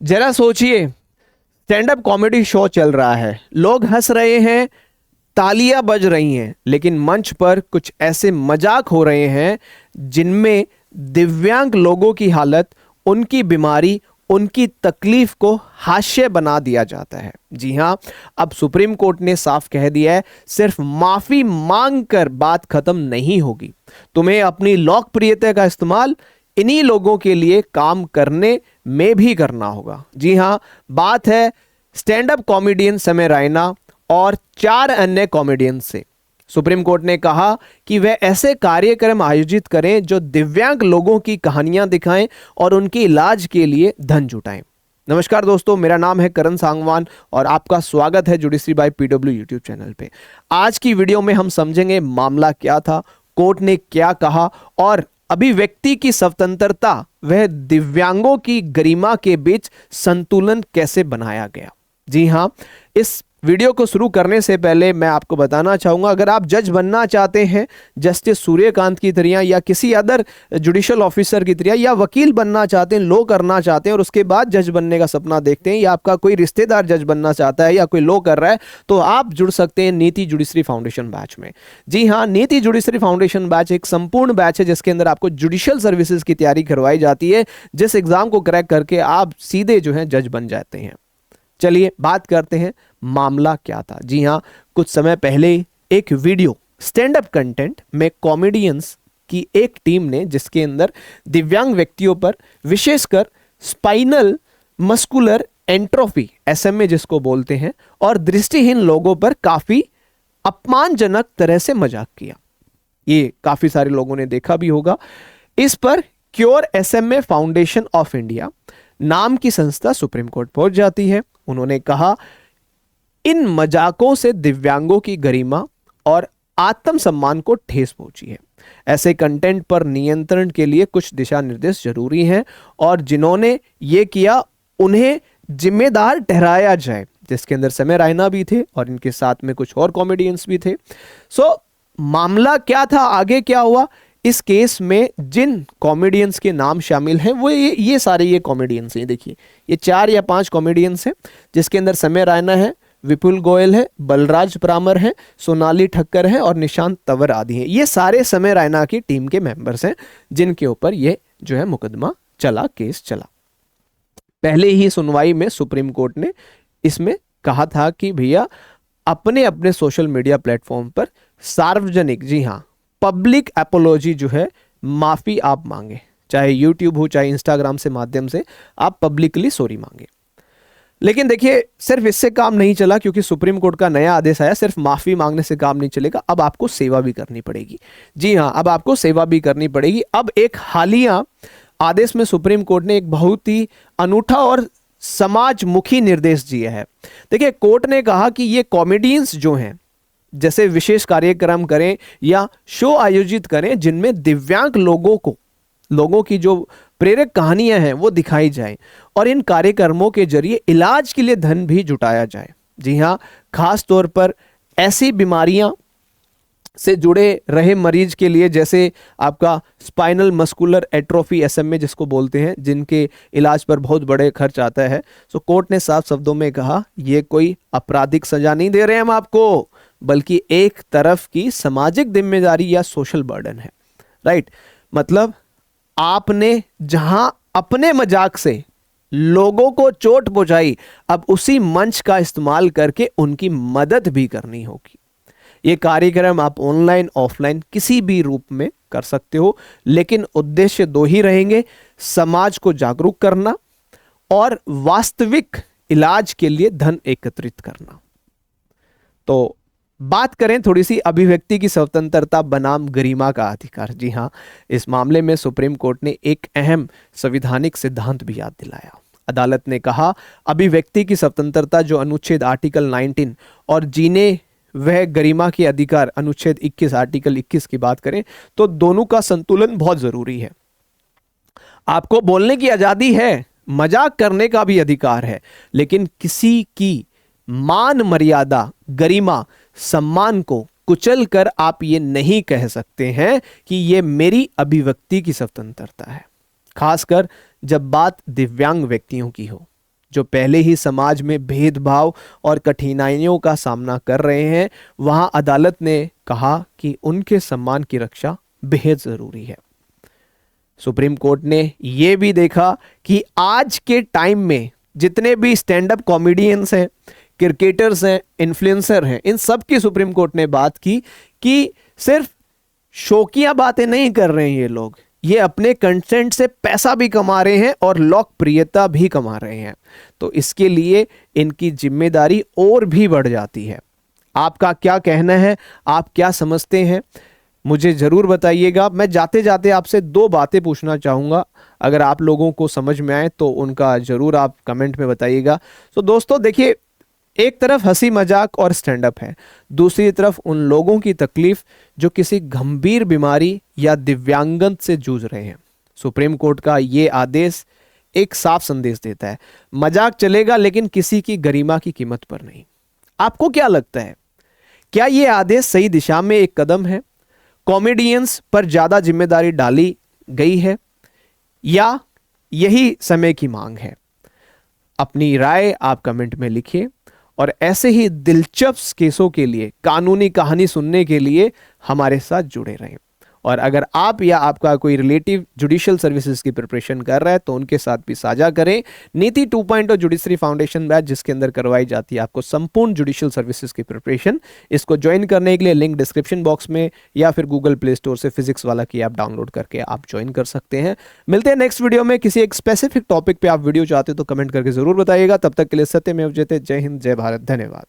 जरा सोचिए, stand up comedy show चल रहा है, लोग हंस रहे हैं, तालियां बज रही हैं, लेकिन मंच पर कुछ ऐसे मजाक हो रहे हैं जिनमें दिव्यांग लोगों की हालत, उनकी बीमारी, उनकी तकलीफ को हास्य बना दिया जाता है। जी हां, अब सुप्रीम कोर्ट ने साफ कह दिया है, सिर्फ माफी मांगकर बात खत्म नहीं होगी। तुम्हें अपनी लोकप्रियता का इस्तेमाल इन्हीं लोगों के लिए काम करने में भी करना होगा। जी हां, बात है स्टैंड अप कॉमेडियन समय रैना और 4 अन्य कॉमेडियन से। सुप्रीम कोर्ट ने कहा कि वह ऐसे कार्यक्रम आयोजित करें जो दिव्यांग लोगों की कहानियां दिखाएं और उनके इलाज के लिए धन जुटाएं। नमस्कार दोस्तों, मेरा नाम है करण सांगवान और आपका स्वागत है judiciary by PW YouTube channel पे। आज की वीडियो में हम समझेंगे मामला क्या था, कोर्ट ने क्या कहा और अभिव्यक्ति की स्वतंत्रता वह दिव्यांगों की गरिमा के बीच संतुलन कैसे बनाया गया। जी हां, इस वीडियो को शुरू करने से पहले मैं आपको बताना चाहूंगा, अगर आप जज बनना चाहते हैं जस्टिस सूर्यकांत की तरह या किसी अदर जुडिशियल ऑफिसर की तरह, या वकील बनना चाहते हैं, लॉ करना चाहते हैं और उसके बाद जज बनने का सपना देखते हैं, या आपका कोई रिश्तेदार जज बनना चाहता है या कोई लॉ कर रहा है, तो आप जुड़ सकते हैं नीति जुडिशरी फाउंडेशन बैच में। जी हाँ, नीति जुडिशरी फाउंडेशन बैच एक संपूर्ण बैच है जिसके अंदर आपको जुडिशियल सर्विसेज की तैयारी करवाई जाती है, जिस एग्जाम को क्रैक करके आप सीधे जो है जज बन जाते हैं। चलिए बात करते हैं मामला क्या था। जी हां, कुछ समय पहले एक वीडियो स्टैंड अप कंटेंट में कॉमेडियंस की एक टीम ने, जिसके अंदर दिव्यांग व्यक्तियों पर विशेषकर स्पाइनल मस्कुलर एंट्रोफी एसएमए जिसको बोलते हैं और दृष्टिहीन लोगों पर काफी अपमानजनक तरह से मजाक किया। ये काफी सारे लोगों ने देखा भी होगा। इस पर cure SMA foundation of India नाम की संस्था सुप्रीम कोर्ट पहुंच जाती है। उन्होंने कहा, इन मजाकों से दिव्यांगों की गरिमा और आत्मसम्मान को ठेस पहुंची है। ऐसे कंटेंट पर नियंत्रण के लिए कुछ दिशा निर्देश जरूरी हैं और जिन्होंने ये किया उन्हें जिम्मेदार ठहराया जाए, जिसके अंदर समय रैना भी थे और इनके साथ में कुछ और कॉमेडियंस भी थे। मामला क्या था, आगे क्या हुआ, इस केस में जिन कॉमेडियंस के नाम शामिल हैं वो ये सारे ये कॉमेडियंस हैं। देखिए, ये 4 या 5 कॉमेडियंस हैं, जिसके अंदर समय रैना है, विपुल गोयल है, बलराज परामर है, सोनाली ठक्कर है और निशांत तंवर आदि हैं। ये सारे समय रैना की टीम के मेंबर्स हैं जिनके ऊपर ये जो है मुकदमा चला, केस चला। पहले ही सुनवाई में सुप्रीम कोर्ट ने इसमें कहा था कि भैया अपने अपने सोशल मीडिया प्लेटफॉर्म पर सार्वजनिक, जी हाँ, पब्लिक एपोलॉजी जो है, माफी आप मांगे, चाहे यूट्यूब हो चाहे इंस्टाग्राम से माध्यम से आप पब्लिकली सॉरी मांगे। लेकिन देखिए, सिर्फ इससे काम नहीं चला, क्योंकि सुप्रीम कोर्ट का नया आदेश आया, सिर्फ माफी मांगने से काम नहीं चलेगा, अब आपको सेवा भी करनी पड़ेगी। जी हाँ, अब आपको सेवा भी करनी पड़ेगी। अब एक हालिया आदेश में सुप्रीम कोर्ट ने एक बहुत ही अनूठा और समाजमुखी निर्देश दिया है। देखिए, कोर्ट ने कहा कि ये कॉमेडियंस जो हैं, जैसे विशेष कार्यक्रम करें या शो आयोजित करें जिनमें दिव्यांग लोगों की जो प्रेरक कहानियां हैं वो दिखाई जाए और इन कार्यक्रमों के जरिए इलाज के लिए धन भी जुटाया जाए। जी हां, खास तौर पर ऐसी बीमारियां से जुड़े रहे मरीज के लिए, जैसे आपका स्पाइनल मस्कुलर एट्रोफी एसएमए जिसको बोलते हैं, जिनके इलाज पर बहुत बड़े खर्च आता है। सो कोर्ट ने साफ शब्दों में कहा, ये कोई आपराधिक सजा नहीं दे रहे हम आपको, बल्कि एक तरफ की सामाजिक जिम्मेदारी या सोशल बर्डन है। राइट, मतलब आपने जहां अपने मजाक से लोगों को चोट पहुंचाई, अब उसी मंच का इस्तेमाल करके उनकी मदद भी करनी होगी। ये कार्यक्रम आप ऑनलाइन ऑफलाइन किसी भी रूप में कर सकते हो, लेकिन उद्देश्य 2 ही रहेंगे, समाज को जागरूक करना और वास्तविक इलाज के लिए धन एकत्रित करना। तो बात करें थोड़ी सी अभिव्यक्ति की स्वतंत्रता बनाम गरिमा का अधिकार। जी हां, इस मामले में सुप्रीम कोर्ट ने एक अहम संवैधानिक सिद्धांत भी याद दिलाया। अदालत ने कहा, अभिव्यक्ति की स्वतंत्रता जो अनुच्छेद आर्टिकल 19 और जीने वह गरिमा के अधिकार अनुच्छेद 21 आर्टिकल 21 की बात करें तो दोनों का संतुलन बहुत जरूरी है। आपको बोलने की आजादी है, मजाक करने का भी अधिकार है, लेकिन किसी की मान मर्यादा, गरिमा, सम्मान को कुचल कर आप ये नहीं कह सकते हैं कि ये मेरी अभिव्यक्ति की स्वतंत्रता है, खासकर जब बात दिव्यांग व्यक्तियों की हो। जो पहले ही समाज में भेदभाव और कठिनाइयों का सामना कर रहे हैं, वहां अदालत ने कहा कि उनके सम्मान की रक्षा बेहद जरूरी है। सुप्रीम कोर्ट ने यह भी देखा कि आज के टाइम में जितने भी स्टैंड अप कॉमेडियंस हैं, क्रिकेटर्स हैं, इन्फ्लुएंसर हैं, इन सब की सुप्रीम कोर्ट ने बात की कि सिर्फ शौकिया बातें नहीं कर रहे हैं ये अपने कंटेंट से पैसा भी कमा रहे हैं और लोकप्रियता भी कमा रहे हैं। तो इसके लिए इनकी जिम्मेदारी और भी बढ़ जाती है। आपका क्या कहना है, आप क्या समझते हैं, मुझे जरूर बताइएगा। मैं जाते जाते आपसे दो बातें पूछना चाहूंगा, अगर आप लोगों को समझ में आए तो उनका जरूर आप कमेंट में बताइएगा। तो दोस्तों देखिए, एक तरफ हंसी मजाक और स्टैंड अप है, दूसरी तरफ उन लोगों की तकलीफ जो किसी गंभीर बीमारी या दिव्यांगन से जूझ रहे हैं। सुप्रीम कोर्ट का ये आदेश एक साफ संदेश देता है, मजाक चलेगा लेकिन किसी की गरिमा की कीमत पर नहीं। आपको क्या लगता है, क्या ये आदेश सही दिशा में एक कदम है? कॉमेडियंस पर ज्यादा जिम्मेदारी डाली गई है या यही समय की मांग है? अपनी राय आप कमेंट में लिखिए और ऐसे ही दिलचस्प केसों के लिए, कानूनी कहानी सुनने के लिए हमारे साथ जुड़े रहें। और अगर आप या आपका कोई रिलेटिव जुडिशियल सर्विसेज की प्रिपरेशन कर रहा है तो उनके साथ भी साझा करें। नीति 2.0 जुडिशरी फाउंडेशन बैच, जिसके अंदर करवाई जाती है आपको संपूर्ण जुडिशियल सर्विसेज की प्रिपरेशन। इसको ज्वाइन करने के लिए लिंक डिस्क्रिप्शन बॉक्स में या फिर गूगल प्ले स्टोर से फिजिक्स वाला की ऐप डाउनलोड करके आप ज्वाइन कर सकते हैं। मिलते हैं नेक्स्ट वीडियो में। किसी एक स्पेसिफिक टॉपिक पे आप वीडियो चाहते हो तो कमेंट करके जरूर बताइएगा। तब तक के लिए सत्यमेव जयते। जय हिंद, जय भारत, धन्यवाद।